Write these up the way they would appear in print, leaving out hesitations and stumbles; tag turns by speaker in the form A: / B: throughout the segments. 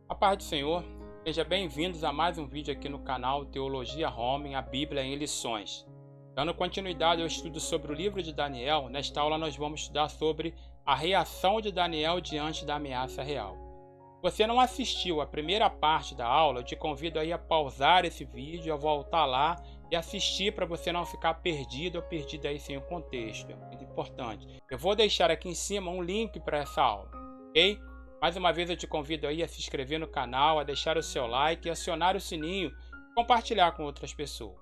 A: A paz do Senhor, sejam bem-vindos a mais um vídeo aqui no canal Teologia Homem, a Bíblia em Lições. Dando continuidade ao estudo sobre o livro de Daniel, nesta aula nós vamos estudar sobre a reação de Daniel diante da ameaça real. Se você não assistiu a primeira parte da aula, eu te convido aí a pausar esse vídeo, a voltar lá e assistir para você não ficar perdido ou perdida aí sem o contexto. É muito importante. Eu vou deixar aqui em cima um link para essa aula, ok? Mais uma vez eu te convido aí a se inscrever no canal, a deixar o seu like, acionar o sininho e compartilhar com outras pessoas.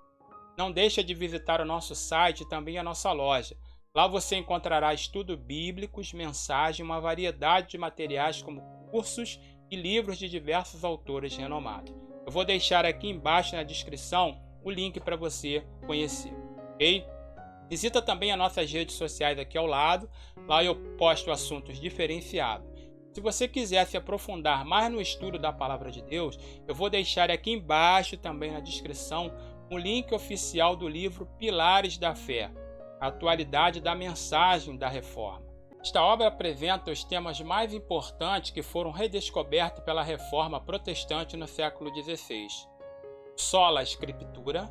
A: Não deixa de visitar o nosso site e também a nossa loja. Lá você encontrará estudos bíblicos, mensagens, uma variedade de materiais como cursos e livros de diversos autores renomados. Eu vou deixar aqui embaixo na descrição o link para você conhecer, ok? Visita também as nossas redes sociais aqui ao lado, lá eu posto assuntos diferenciados. Se você quiser se aprofundar mais no estudo da Palavra de Deus, eu vou deixar aqui embaixo também na descrição um link oficial do livro Pilares da Fé, a atualidade da mensagem da Reforma. Esta obra apresenta os temas mais importantes que foram redescobertos pela Reforma Protestante no século XVI. O Sola Scriptura,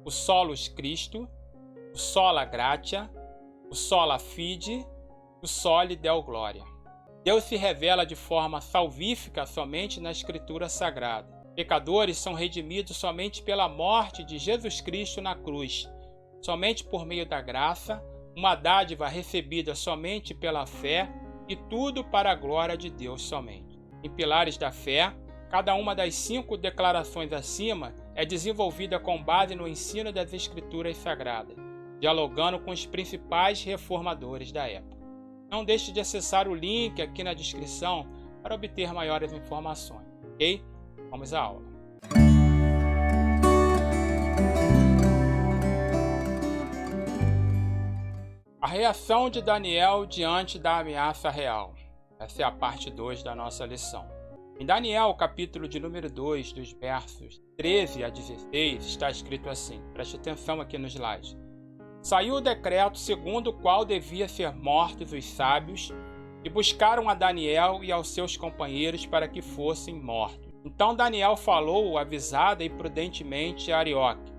A: o Solus Christo, o Sola Gratia, o Sola Fide, o Soli Deo Gloria. Deus se revela de forma salvífica somente na Escritura Sagrada. Pecadores são redimidos somente pela morte de Jesus Cristo na cruz, somente por meio da graça, uma dádiva recebida somente pela fé e tudo para a glória de Deus somente. Em Pilares da Fé, cada uma das 5 declarações acima é desenvolvida com base no ensino das Escrituras Sagradas, dialogando com os principais reformadores da época. Não deixe de acessar o link aqui na descrição para obter maiores informações, ok? Vamos à aula. A reação de Daniel diante da ameaça real. Essa é a parte 2 da nossa lição. Em Daniel, capítulo de número 2, dos versos 13 a 16, está escrito assim. Preste atenção aqui no slide. Saiu o decreto segundo o qual devia ser mortos os sábios, e buscaram a Daniel e aos seus companheiros para que fossem mortos. Então Daniel falou avisada e prudentemente a Arioque,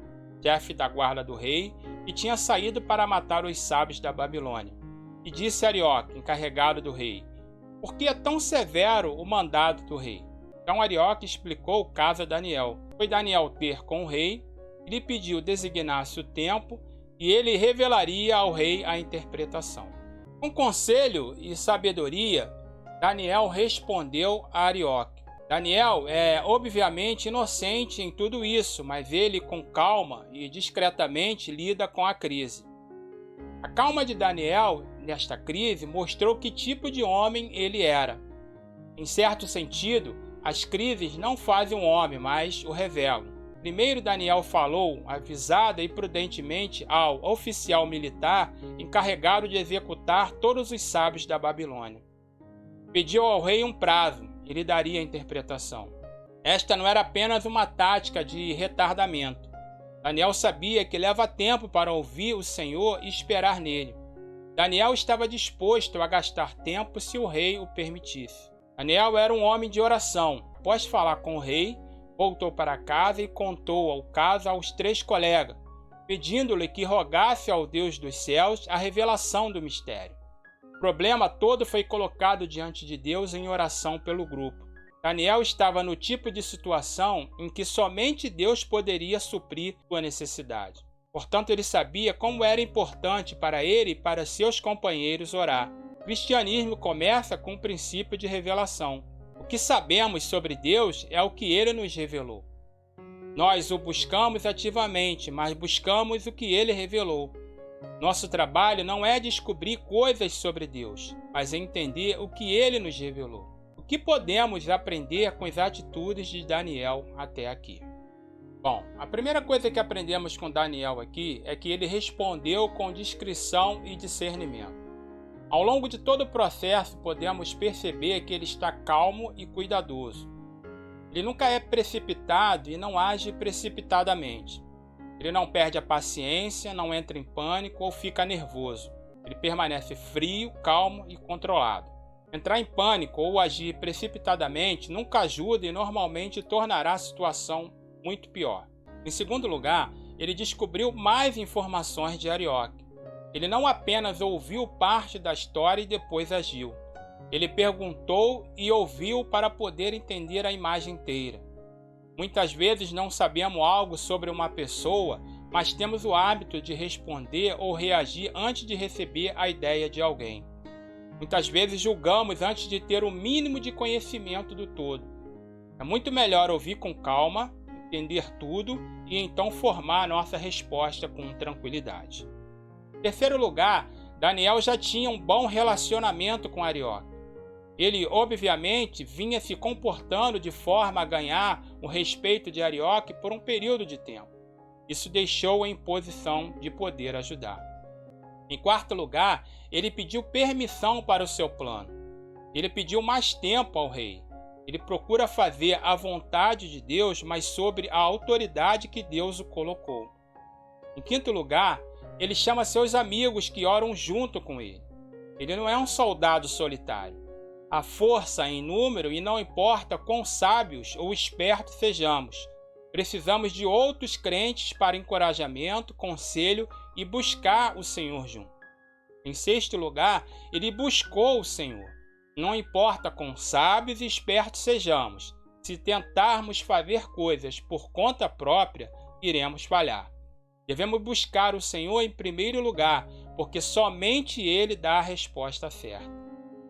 A: chefe da guarda do rei, que tinha saído para matar os sábios da Babilônia. E disse a Arioque, encarregado do rei: por que é tão severo o mandado do rei? Então Arioque explicou o caso a Daniel. Foi Daniel ter com o rei, e lhe pediu designasse o tempo, e ele revelaria ao rei a interpretação. Com conselho e sabedoria, Daniel respondeu a Arioque. Daniel é obviamente inocente em tudo isso, mas ele, com calma e discretamente, lida com a crise. A calma de Daniel, nesta crise, mostrou que tipo de homem ele era. Em certo sentido, as crises não fazem um homem, mas o revelam. Primeiro Daniel falou, avisada e prudentemente, ao oficial militar encarregado de executar todos os sábios da Babilônia. Pediu ao rei um prazo e lhe daria a interpretação. Esta não era apenas uma tática de retardamento. Daniel sabia que leva tempo para ouvir o Senhor e esperar nele. Daniel estava disposto a gastar tempo se o rei o permitisse. Daniel era um homem de oração. Após falar com o rei, voltou para casa e contou o caso aos 3 colegas, pedindo-lhe que rogasse ao Deus dos céus a revelação do mistério. O problema todo foi colocado diante de Deus em oração pelo grupo. Daniel estava no tipo de situação em que somente Deus poderia suprir sua necessidade. Portanto, ele sabia como era importante para ele e para seus companheiros orar. O cristianismo começa com o princípio de revelação. O que sabemos sobre Deus é o que Ele nos revelou. Nós o buscamos ativamente, mas buscamos o que Ele revelou. Nosso trabalho não é descobrir coisas sobre Deus, mas entender o que Ele nos revelou. O que podemos aprender com as atitudes de Daniel até aqui? Bom, a primeira coisa que aprendemos com Daniel aqui é que ele respondeu com discrição e discernimento. Ao longo de todo o processo, podemos perceber que ele está calmo e cuidadoso. Ele nunca é precipitado e não age precipitadamente. Ele não perde a paciência, não entra em pânico ou fica nervoso. Ele permanece frio, calmo e controlado. Entrar em pânico ou agir precipitadamente nunca ajuda e normalmente tornará a situação muito pior. Em segundo lugar, ele descobriu mais informações de Arioque. Ele não apenas ouviu parte da história e depois agiu. Ele perguntou e ouviu para poder entender a imagem inteira. Muitas vezes não sabemos algo sobre uma pessoa, mas temos o hábito de responder ou reagir antes de receber a ideia de alguém. Muitas vezes julgamos antes de ter o mínimo de conhecimento do todo. É muito melhor ouvir com calma, entender tudo e então formar nossa resposta com tranquilidade. Em terceiro lugar, Daniel já tinha um bom relacionamento com Arioque. Ele, obviamente, vinha se comportando de forma a ganhar o respeito de Arioque por um período de tempo. Isso deixou-o em posição de poder ajudar. Em quarto lugar, ele pediu permissão para o seu plano. Ele pediu mais tempo ao rei. Ele procura fazer a vontade de Deus, mas sobre a autoridade que Deus o colocou. Em quinto lugar, ele chama seus amigos que oram junto com ele. Ele não é um soldado solitário. Há força em número e não importa quão sábios ou espertos sejamos. Precisamos de outros crentes para encorajamento, conselho e buscar o Senhor junto. Em sexto lugar, ele buscou o Senhor. Não importa quão sábios e espertos sejamos, se tentarmos fazer coisas por conta própria, iremos falhar. Devemos buscar o Senhor em primeiro lugar, porque somente Ele dá a resposta certa.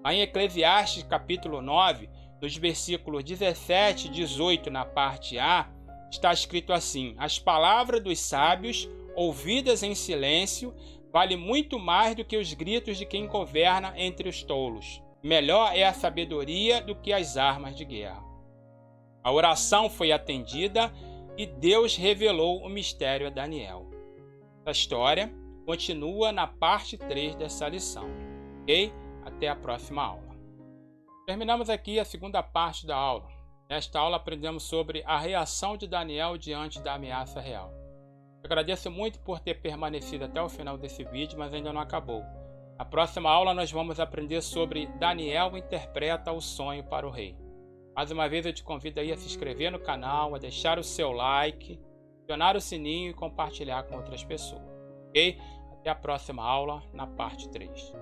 A: Lá em Eclesiastes capítulo 9, nos versículos 17 e 18, na parte A, está escrito assim: as palavras dos sábios, ouvidas em silêncio, valem muito mais do que os gritos de quem governa entre os tolos. Melhor é a sabedoria do que as armas de guerra. A oração foi atendida e Deus revelou o mistério a Daniel. A história continua na parte 3 dessa lição. Ok? Até a próxima aula. Terminamos aqui a segunda parte da aula. Nesta aula aprendemos sobre a reação de Daniel diante da ameaça real. Eu agradeço muito por ter permanecido até o final desse vídeo, mas ainda não acabou. Na próxima aula nós vamos aprender sobre Daniel interpreta o sonho para o rei. Mais uma vez eu te convido aí a se inscrever no canal, a deixar o seu like, acionar o sininho e compartilhar com outras pessoas. Ok? Até a próxima aula na parte 3.